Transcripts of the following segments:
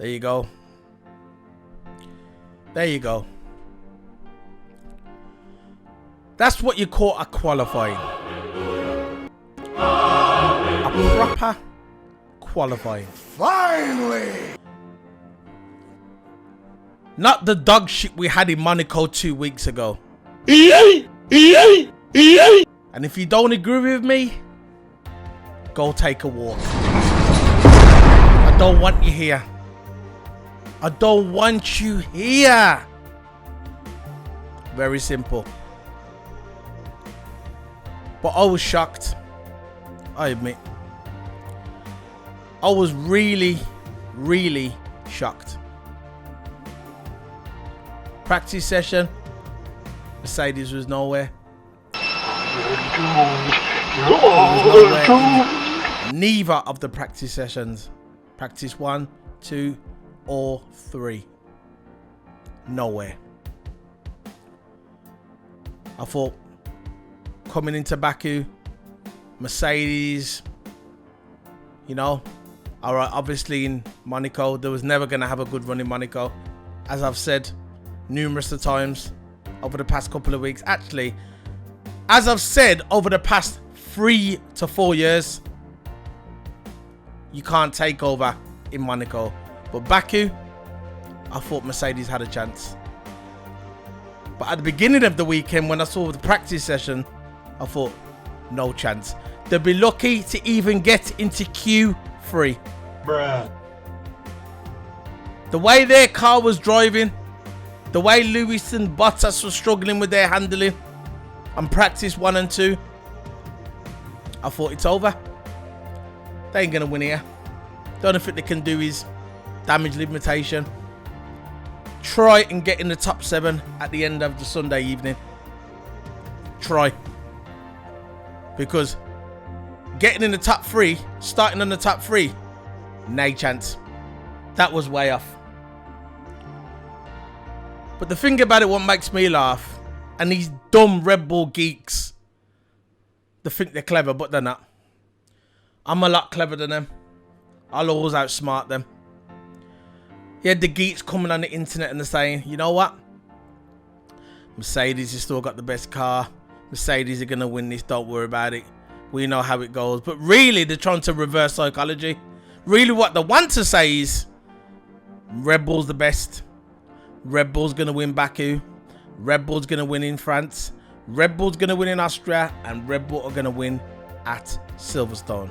There you go. There you go. That's what you call a qualifying. A proper qualifying. Finally! Not the dog shit we had in Monaco 2 weeks ago. And if you don't agree with me, go take a walk. I don't want you here. I don't want you here. Very simple. But I was shocked. I admit. I was really, really shocked. Practice session. Mercedes was nowhere. Neither of the practice sessions. Practice 1, 2, or 3. Nowhere. I thought coming into Baku, Mercedes, you know, alright, obviously in Monaco, there was never going to have a good run in Monaco. As I've said numerous of times over the past couple of weeks. Actually, as I've said over the past 3 to 4 years, you can't take over in Monaco. But Baku, I thought Mercedes had a chance. But at the beginning of the weekend, when I saw the practice session, I thought, no chance. They'll be lucky to even get into Q3. Bruh. The way their car was driving, the way Lewis and Bottas were struggling with their handling on practice 1 and 2, I thought it's over. They ain't gonna win here. The only thing they can do is damage limitation. Try and get in the top 7 at the end of the Sunday evening. Try. Because getting in the top 3, starting on the top 3, no chance. That was way off. But the thing about it, what makes me laugh, and these dumb Red Bull geeks, they think they're clever, but they're not. I'm a lot cleverer than them. I'll always outsmart them. You had the geeks coming on the internet and they're saying, you know what? Mercedes has still got the best car. Mercedes are going to win this. Don't worry about it. We know how it goes. But really, they're trying to reverse psychology. Really, what they want to say is Red Bull's the best. Red Bull's going to win Baku. Red Bull's going to win in France. Red Bull's going to win in Austria. And Red Bull are going to win at Silverstone,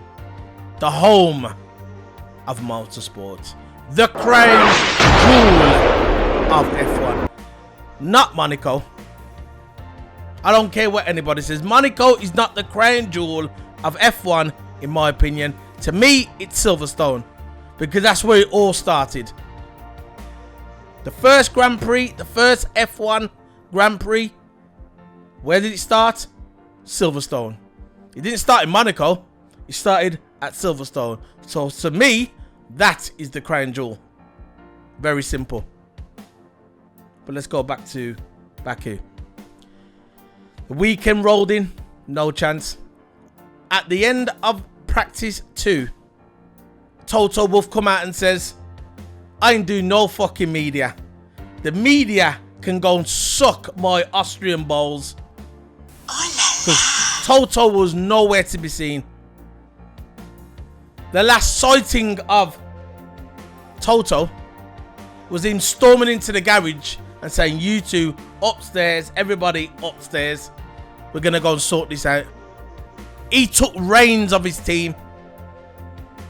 the home of motorsport. The crown jewel of F1. Not Monaco. I don't care what anybody says. Monaco is not the crown jewel of F1, in my opinion. To me, it's Silverstone. Because that's where it all started. The first Grand Prix, the first F1 Grand Prix. Where did it start? Silverstone. It didn't start in Monaco. It started at Silverstone. So to me, that is the crown jewel. Very simple. But let's go back to Baku. The weekend rolled in. No chance. At the end of practice 2, TOTO Wolff come out and says, I ain't doing no fucking media. The media can go and suck my Austrian balls. Because TOTO was nowhere to be seen. The last sighting of TOTO was him storming into the garage and saying, you two upstairs, everybody upstairs, we're going to go and sort this out. He took reins of his team.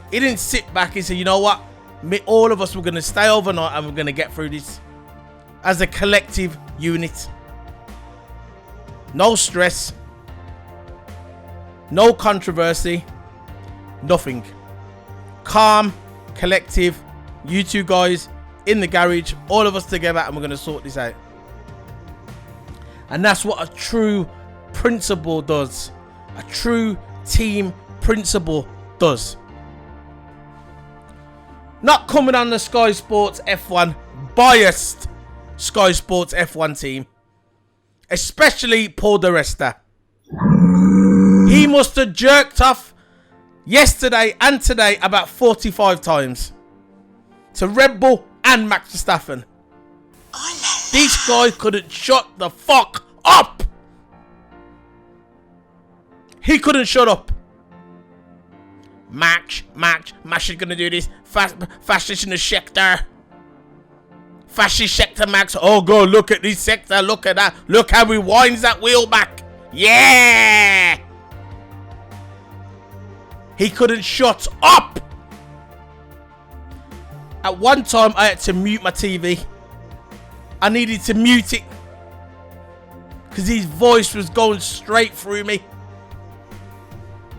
He didn't sit back and say, you know what? All of us were going to stay overnight and we're going to get through this as a collective unit. No stress. No controversy. Nothing. Calm, collective. You two guys in the garage, all of us together, and we're going to sort this out. And that's what a true principal does. A true team principal does. Not coming on the Sky Sports F1 biased Sky Sports F1 team. Especially Paul di Resta. He must have jerked off yesterday and today about 45 times. to Red Bull and Max Verstappen. This guy couldn't shut the fuck up. He couldn't shut up. Max is gonna do this. Fastest in the sector. Fastest sector, Max. Oh, God, look at this sector. Look at that. Look how he winds that wheel back. Yeah. He couldn't shut up. At one time, I had to mute my TV. I needed to mute it because his voice was going straight through me.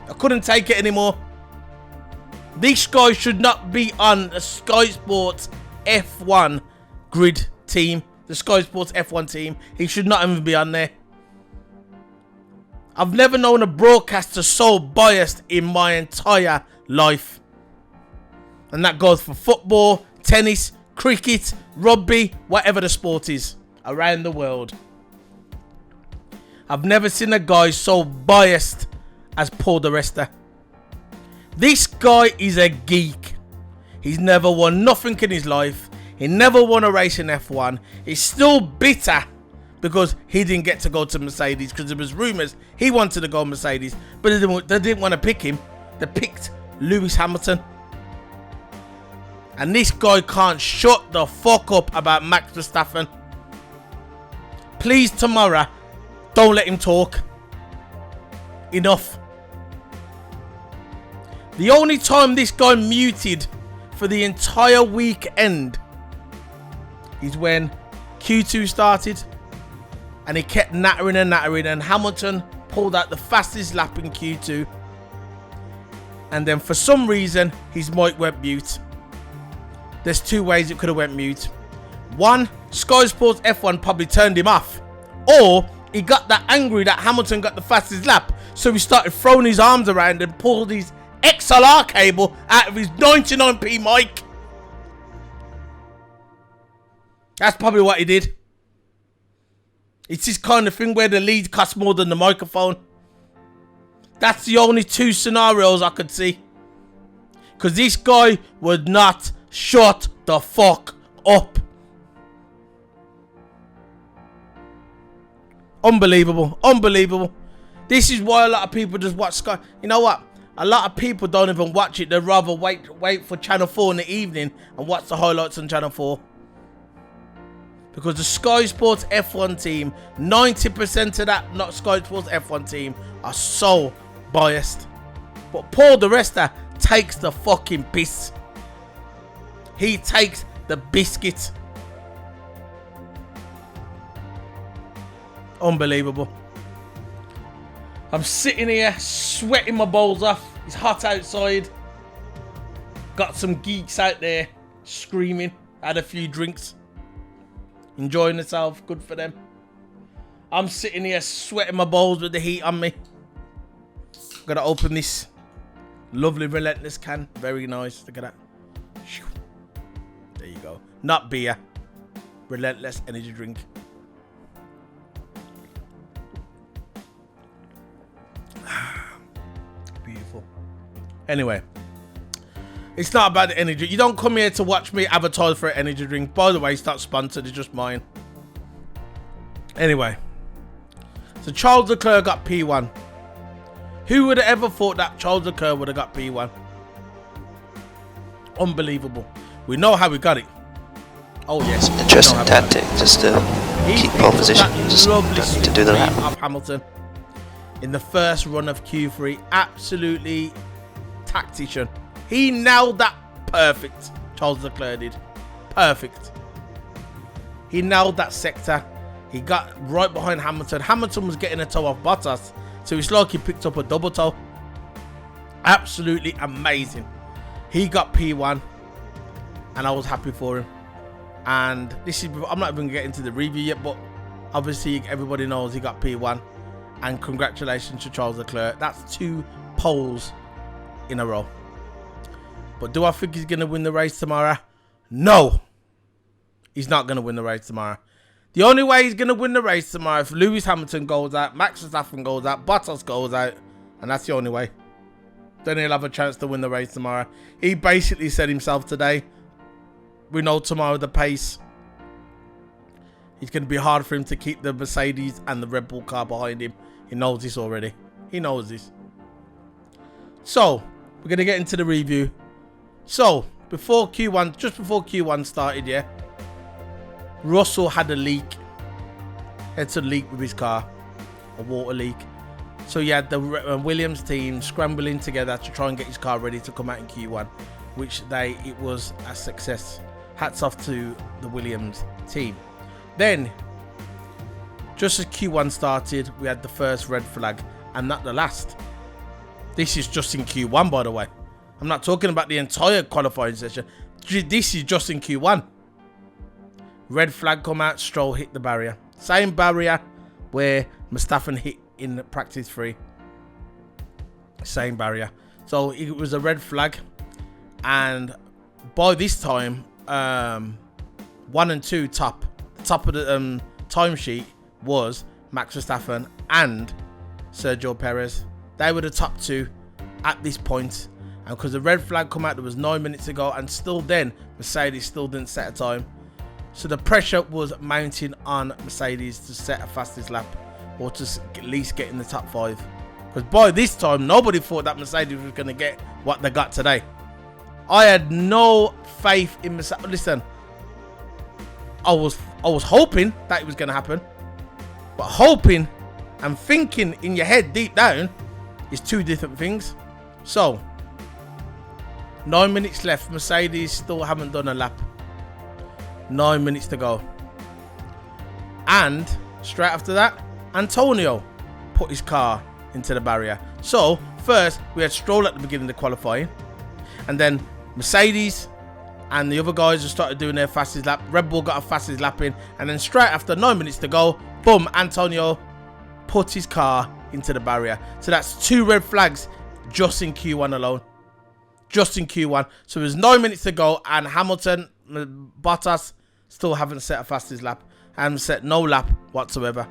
I couldn't take it anymore. This guy should not be on the Sky Sports F1 grid team. The Sky Sports F1 team. He should not even be on there. I've never known a broadcaster so biased in my entire life. And that goes for football, tennis, cricket, rugby, whatever the sport is around the world. I've never seen a guy so biased as Paul di Resta. This guy is a geek. He's never won nothing in his life. He never won a race in F1. He's still bitter because he didn't get to go to Mercedes because there was rumours he wanted to go Mercedes, but they didn't want to pick him. They picked Lewis Hamilton. And this guy can't shut the fuck up about Max Verstappen. Please, tomorrow, don't let him talk. Enough. The only time this guy muted for the entire weekend is when Q2 started and he kept nattering and Hamilton pulled out the fastest lap in Q2, and then for some reason his mic went mute. There's two ways it could have went mute. One, Sky Sports F1 probably turned him off, or he got that angry that Hamilton got the fastest lap, so he started throwing his arms around and pulled his XLR cable out of his 99p mic. That's probably what he did. It's this kind of thing where the lead costs more than the microphone. That's the only two scenarios I could see. Because this guy would not shut the fuck up. Unbelievable. Unbelievable. This is why a lot of people just watch Sky. You know what? A lot of people don't even watch it. They'd rather wait for Channel 4 in the evening and watch the highlights on Channel 4. Because the Sky Sports F1 team, 90% of that not Sky Sports F1 team are so biased. But Paul di Resta takes the fucking piss. He takes the biscuit. Unbelievable. I'm sitting here sweating my balls off. It's hot outside. Got some geeks out there screaming. Had a few drinks. Enjoying themselves. Good for them. I'm sitting here sweating my balls with the heat on me. Gotta open this lovely Relentless can. Very nice. Look at that. There you go. Not beer. Relentless energy drink. Beautiful. Anyway, it's not about the energy. You don't come here to watch me advertise for an energy drink. By the way, it's not sponsored. It's just mine. Anyway, so Charles Leclerc got P1. Who would have ever thought that Charles Leclerc would have got P1? Unbelievable. We know how we got it. Oh yes, interesting tactic just to keep pole position. Just don't need to do the lap. Of Hamilton in the first run of Q3, absolutely tactician. He nailed that perfect. Charles Leclerc did perfect. He nailed that sector. He got right behind Hamilton. Hamilton was getting a toe off Bottas, so it's like he picked up a double toe. Absolutely amazing. He got P1, and I was happy for him. And this is, I'm not even getting to the review yet, but obviously everybody knows he got P1. And congratulations to Charles Leclerc. That's 2 poles in a row. But do I think he's going to win the race tomorrow? No. He's not going to win the race tomorrow. The only way he's going to win the race tomorrow if Lewis Hamilton goes out, Max Verstappen goes out, Bottas goes out. And that's the only way. Then he'll have a chance to win the race tomorrow. He basically said himself today, we know tomorrow the pace. It's going to be hard for him to keep the Mercedes and the Red Bull car behind him. He knows this already. He knows this. So, we're going to get into the review. So, before Q1, just before Q1 started, yeah, Russell had a leak. Had a leak with his car. A water leak. So, you had the Williams team scrambling together to try and get his car ready to come out in Q1. Which it was a success. Hats off to the Williams team. Then, just as Q1 started, we had the first red flag, and not the last. This is just in Q1, by the way. I'm not talking about the entire qualifying session. This is just in Q1. Red flag come out, Stroll hit the barrier. Same barrier where Verstappen hit in practice 3. Same barrier. So it was a red flag. And by this time, 1 and 2 top of the timesheet was Max Verstappen and Sergio Perez. They were the top 2 at this point. And because the red flag come out, there was 9 minutes ago, and still then Mercedes still didn't set a time. So the pressure was mounting on Mercedes to set a fastest lap, or to at least get in the top 5. Because by this time, nobody thought that Mercedes was going to get what they got today. I had no faith in Mercedes. Listen, I was hoping that it was going to happen, but hoping and thinking in your head deep down is 2 different things. So 9 minutes left. Mercedes still haven't done a lap. 9 minutes to go. And straight after that, Antonio put his car into the barrier. So first we had Stroll at the beginning of the qualifying, and then Mercedes and the other guys just started doing their fastest lap. Red Bull got a fastest lap in, and then straight after 9 minutes to go, boom, Antonio put his car into the barrier. So that's 2 red flags just in Q1 alone. Just in Q1. So there's 9 minutes to go, and Hamilton, Bottas still haven't set a fastest lap. Haven't set no lap whatsoever.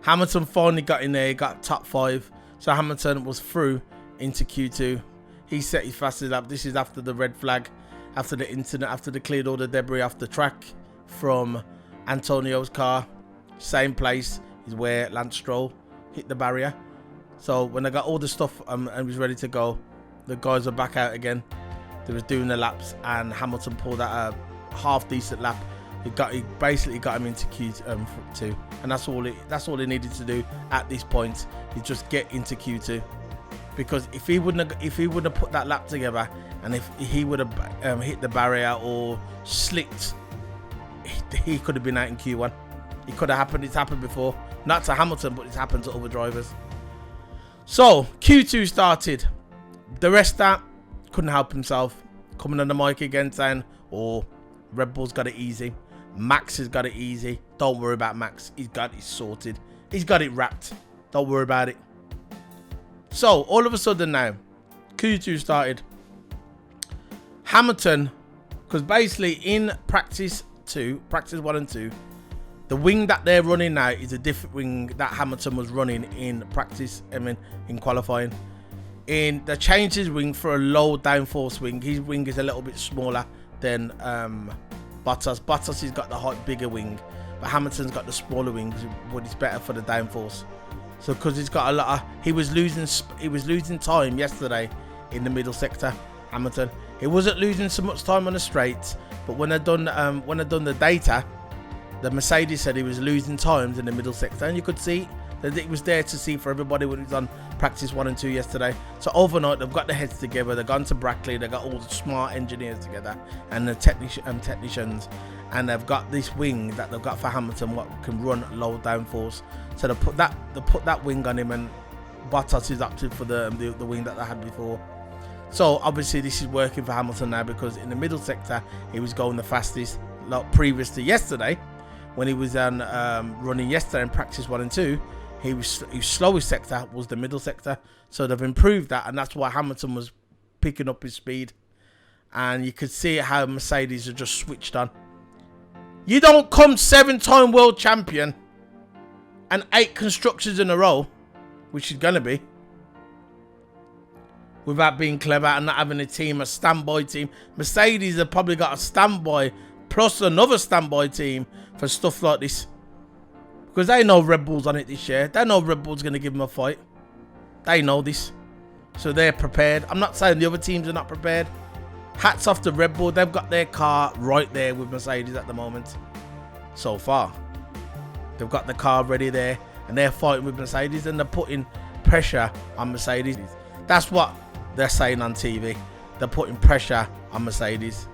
Hamilton finally got in there, he got top 5. So Hamilton was through into Q2. He set his fastest lap. This is after the red flag, after the incident, after they cleared all the debris off the track from Antonio's car. Same place is where Lance Stroll hit the barrier. So when they got all the stuff and was ready to go, the guys are back out again. They was doing the laps, and Hamilton pulled out a half decent lap. He basically got him into Q2, and that's all he needed to do at this point. Is just get into Q2. Because if he wouldn't have put that lap together, and if he would have hit the barrier or slipped, he could have been out in Q1. It could have happened. It's happened before. Not to Hamilton, but it's happened to other drivers. So Q2 started. The rest that couldn't help himself. Coming on the mic again saying, "Oh, Red Bull's got it easy. Max has got it easy. Don't worry about Max. He's got it sorted. He's got it wrapped. Don't worry about it." So all of a sudden now, Q2 started. Hamilton, because basically in practice 1 and 2, the wing that they're running now is a different wing that Hamilton was running in practice. In qualifying, they changed his wing for a low downforce wing. His wing is a little bit smaller than Bottas. Bottas has got the bigger wing, but Hamilton's got the smaller wing, but it's better for the downforce. So because he's got a lot of, he was losing time yesterday in the middle sector. Hamilton, he wasn't losing so much time on the straights, but when they'd done the data, the Mercedes said he was losing times in the middle sector, and you could see that it was there to see for everybody when it was on practice 1 and 2 yesterday. So overnight they've got their heads together. They've gone to Brackley. They've got all the smart engineers together and the technicians, and they've got this wing that they've got for Hamilton, what can run low downforce. So they put that wing on him, and Bottas is up to for the wing that they had before. So obviously this is working for Hamilton now, because in the middle sector he was going the fastest. Like previous to yesterday, when he was on running yesterday in practice 1 and 2, his slowest sector was the middle sector. So they've improved that, and that's why Hamilton was picking up his speed. And you could see how Mercedes are just switched on. You don't come 7-time world champion and 8 constructors in a row, which is going to be, without being clever and not having a team, a standby team. Mercedes have probably got a standby plus another standby team for stuff like this. Because they know Red Bull's on it this year. They know Red Bull's going to give them a fight. They know this. So they're prepared. I'm not saying the other teams are not prepared. Hats off to Red Bull. They've got their car right there with Mercedes at the moment. So far. They've got the car ready there. And they're fighting with Mercedes. And they're putting pressure on Mercedes. That's what they're saying on TV. They're putting pressure on Mercedes.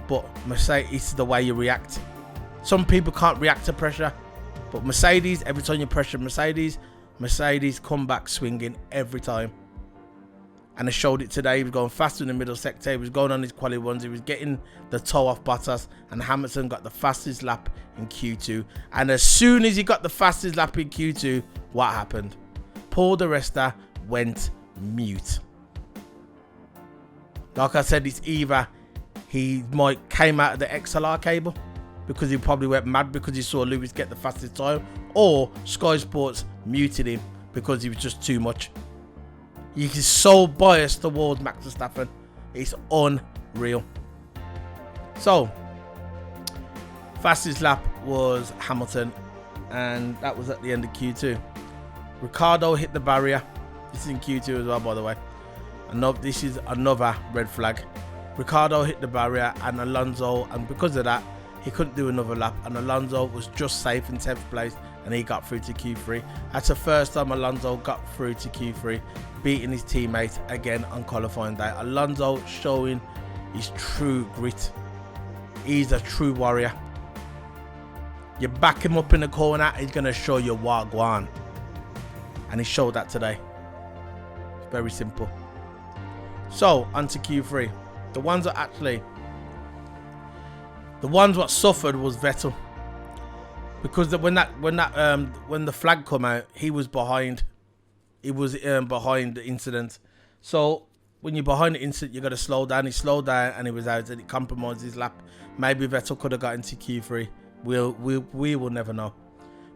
But Mercedes is the way you react. Some people can't react to pressure. But Mercedes, every time you pressure Mercedes come back swinging every time. And they showed it today. He was going faster in the middle sector. He was going on his quali ones. He was getting the toe off Bottas. And Hamilton got the fastest lap in Q2. And as soon as he got the fastest lap in Q2, what happened? Paul di Resta went mute. Like I said, it's either he might came out of the XLR cable because he probably went mad because he saw Lewis get the fastest time, or Sky Sports muted him because he was just too much. He's so biased towards Max Verstappen. It's unreal. So, fastest lap was Hamilton, and that was at the end of Q2. Ricciardo hit the barrier. This is in Q2 as well, by the way. This is another red flag. Ricciardo hit the barrier, and Alonso, and because of that, he couldn't do another lap, and Alonso was just safe in 10th place, and he got through to Q3. That's the first time Alonso got through to Q3, beating his teammate again on qualifying day. Alonso showing his true grit. He's a true warrior. You back him up in the corner, he's going to show you what going. And he showed that today. It's very simple. So, on to Q3. The ones what suffered was Vettel, because when the flag come out, he was behind. He was behind the incident. So when you're behind the incident, you got to slow down. He slowed down and he was out, and it compromised his lap. Maybe Vettel could have got into Q3. We will never know.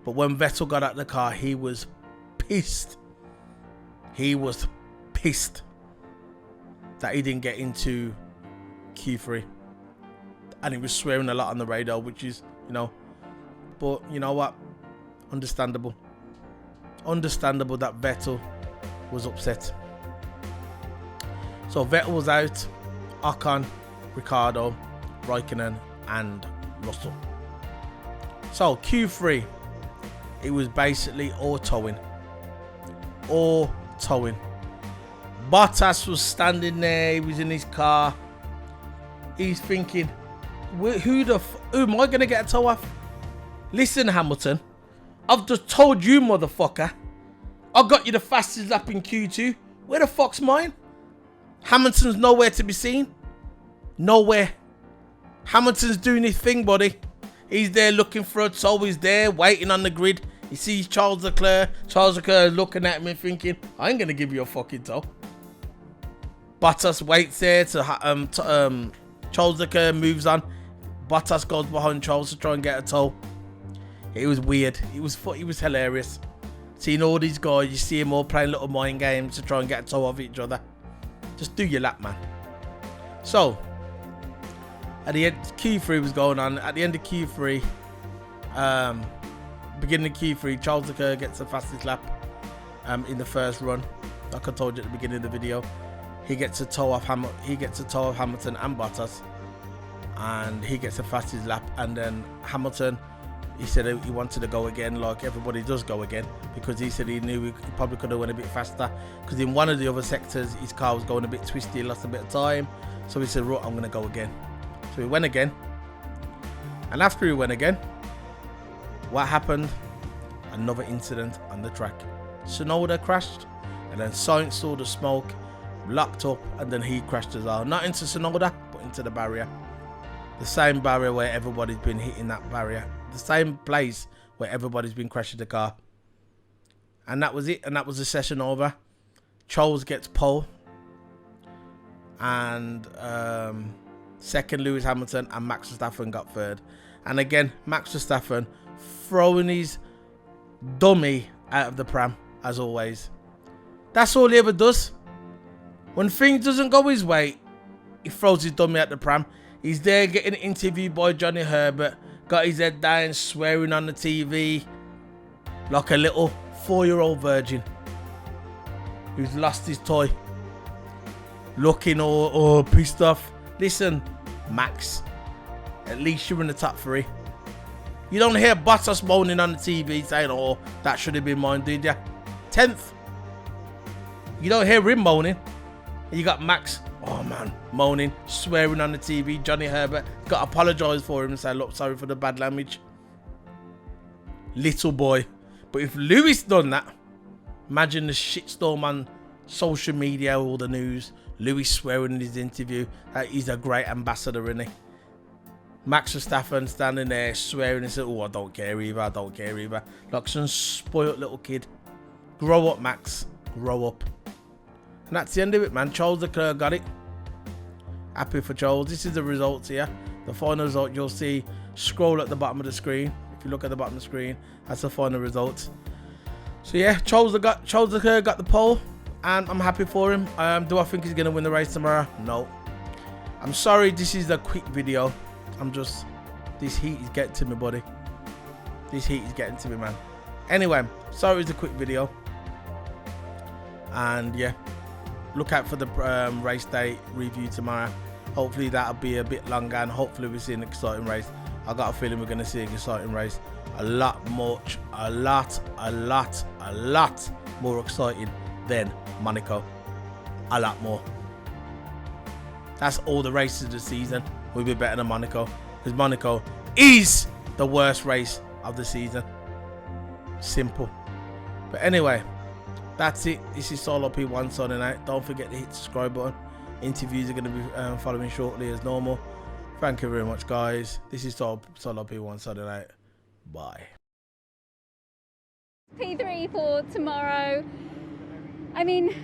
But when Vettel got out of the car, he was pissed. He was pissed that he didn't get into Q3. And he was swearing a lot on the radio, which is, but you know what? Understandable. Understandable that Vettel was upset. So Vettel was out. Ocon, Ricciardo, Raikkonen, and Russell. So Q3, it was basically all towing. All towing. Bottas was standing there. He was in his car. He's thinking, who am I going to get a tow off? Listen, Hamilton, I've just told you, motherfucker, I got you the fastest lap in Q2. Where the fuck's mine? Hamilton's nowhere to be seen. Nowhere. Hamilton's doing his thing, buddy. He's there looking for a tow. He's there waiting on the grid. He sees Charles Leclerc. Charles Leclerc looking at him and thinking, I ain't going to give you a fucking tow. Bottas waits there to Charles Leclerc moves on. Bottas goes behind Charles to try and get a tow. It was weird. It was hilarious. Seeing all these guys, you see them all playing little mind games to try and get a tow of each other. Just do your lap, man. So, at the end, Q3 was going on. At the end of Q3, beginning of Q3, Charles Leclerc gets the fastest lap in the first run. Like I told you at the beginning of the video. He gets a tow off Hamilton and Bottas, and he gets the fastest lap. And then Hamilton, he said he wanted to go again, like everybody does go again, because he said he knew he probably could have went a bit faster, because in one of the other sectors his car was going a bit twisty, lost a bit of time. So he said, right, I'm going to go again. So he went again, and after he went again, what happened? Another incident on the track. Tsunoda crashed, and then Sainz saw the smoke, locked up, and then he crashed as well. Not into Tsunoda, but into the barrier. The same barrier where everybody's been hitting that barrier. The same place where everybody's been crashing the car. And that was it. And that was the session over. Charles gets pole. And second, Lewis Hamilton, and Max Verstappen got third. And again, Max Verstappen throwing his dummy out of the pram, as always. That's all he ever does. When things doesn't go his way, he throws his dummy at the pram. He's there getting interviewed by Johnny Herbert. Got his head down, swearing on the TV. Like a little 4-year-old virgin who's lost his toy. Looking all pissed off. Listen, Max. At least you're in the top 3. You don't hear Bottas moaning on the TV saying, oh, that should have been mine, did ya? 10th. You don't hear him moaning. You got Max, oh man, moaning, swearing on the TV. Johnny Herbert got to apologise for him and say, look, sorry for the bad language. Little boy. But if Lewis done that, imagine the shitstorm on social media, all the news. Lewis swearing in his interview that he's a great ambassador, isn't he? Max Verstappen standing there swearing and saying, oh, I don't care either, I don't care either. Like some spoiled little kid. Grow up, Max. Grow up. And that's the end of it, man. Charles Leclerc got it. Happy for Charles. This is the results here. The final result you'll see. Scroll at the bottom of the screen. If you look at the bottom of the screen, that's the final result. So yeah, Charles Leclerc got the pole. And I'm happy for him. Do I think he's going to win the race tomorrow? No. I'm sorry, this is a quick video. This heat is getting to me, buddy. This heat is getting to me, man. Anyway, sorry it's a quick video. And yeah, look out for the race day review tomorrow. Hopefully that'll be a bit longer and hopefully we see an exciting race. I got a feeling we're going to see an exciting race. A lot more exciting than Monaco. A lot more. That's all the races of the season will be better than Monaco, because Monaco is the worst race of the season. Simple. But anyway, that's it. This is Solo P1 signing out. Don't forget to hit the subscribe button. Interviews are going to be following shortly as normal. Thank you very much, guys. This is Solo P1 signing out. Bye. P3 for tomorrow. I mean,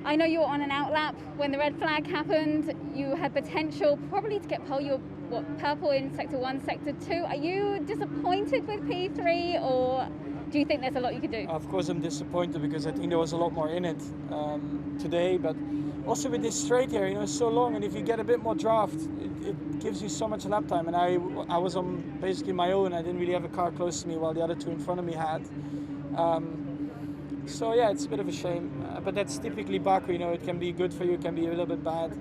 I know you were on an outlap when the red flag happened. You had potential probably to get pole. You were purple in sector 1, sector 2. Are you disappointed with P3, or do you think there's a lot you could do? Of course I'm disappointed, because I think there was a lot more in it today, but also with this straight here, it's so long, and if you get a bit more draft, it gives you so much lap time, and I was on basically my own. I didn't really have a car close to me while the other two in front of me had. So yeah, it's a bit of a shame, but that's typically Baku. It can be good for you, it can be a little bit bad,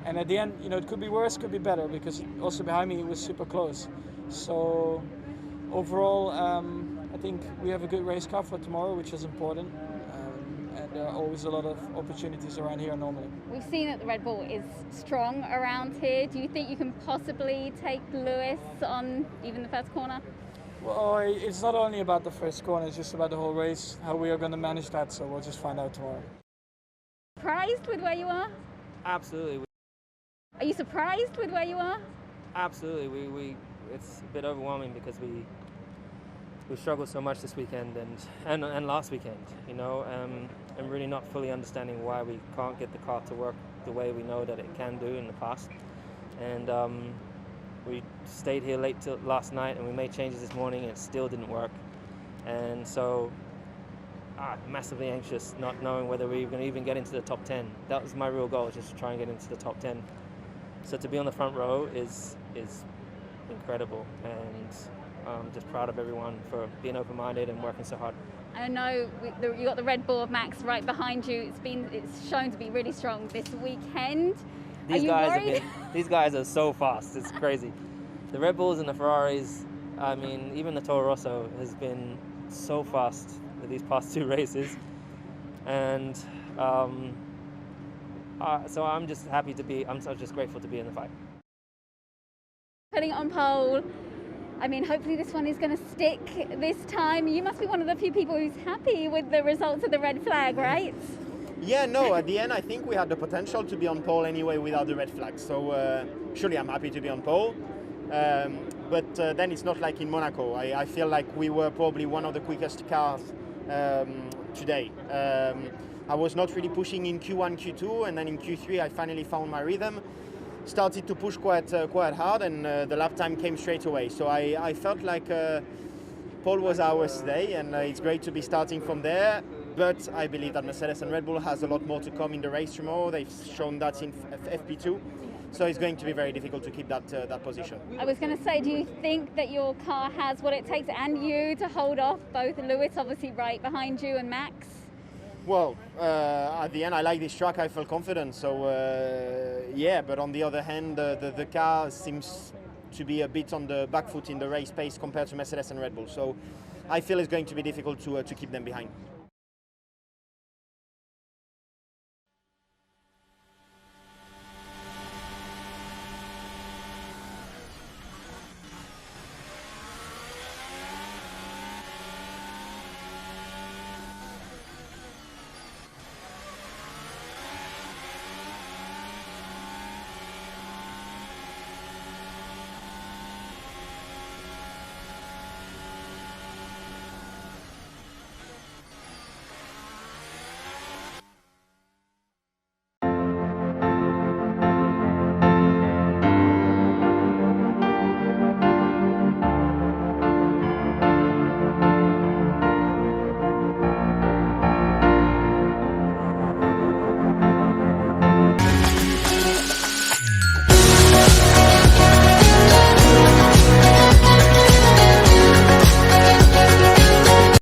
and at the end, it could be worse, could be better, because also behind me it was super close. So overall, I think we have a good race car for tomorrow, which is important, and there are always a lot of opportunities around here normally. We've seen that the Red Bull is strong around here. Do you think you can possibly take Lewis on even the first corner? Well, it's not only about the first corner, it's just about the whole race, how we are going to manage that, so we'll just find out tomorrow. Surprised with where you are? Absolutely. Are you surprised with where you are? Absolutely. It's a bit overwhelming because we struggled so much this weekend and last weekend, and really not fully understanding why we can't get the car to work the way we know that it can do in the past. And we stayed here late till last night, and we made changes this morning, and it still didn't work. And so, massively anxious, not knowing whether we were going to even get into the top 10. That was my real goal, just to try and get into the top 10. So to be on the front row is incredible, and I'm just proud of everyone for being open-minded and working so hard. I know you got the Red Bull of Max right behind you. It's shown to be really strong this weekend. These guys are so fast. It's crazy. The Red Bulls and the Ferraris. I mean, even the Toro Rosso has been so fast with these past 2 races, and so I'm just happy to be. I'm so just grateful to be in the fight. Putting it on pole. I mean, hopefully this one is going to stick this time. You must be one of the few people who's happy with the results of the red flag, right? Yeah, no, at the end, I think we had the potential to be on pole anyway without the red flag. So surely I'm happy to be on pole. But then it's not like in Monaco. I feel like we were probably one of the quickest cars today. I was not really pushing in Q1, Q2, and then in Q3 I finally found my rhythm. Started to push quite hard, and the lap time came straight away. So I felt like pole was ours today, and it's great to be starting from there. But I believe that Mercedes and Red Bull has a lot more to come in the race tomorrow. They've shown that in FP2. So it's going to be very difficult to keep that position. I was going to say, do you think that your car has what it takes and you to hold off both Lewis, obviously right behind you, and Max? Well, at the end, I like this track. I feel confident. So, yeah, but on the other hand, the car seems to be a bit on the back foot in the race pace compared to Mercedes and Red Bull. So I feel it's going to be difficult to keep them behind.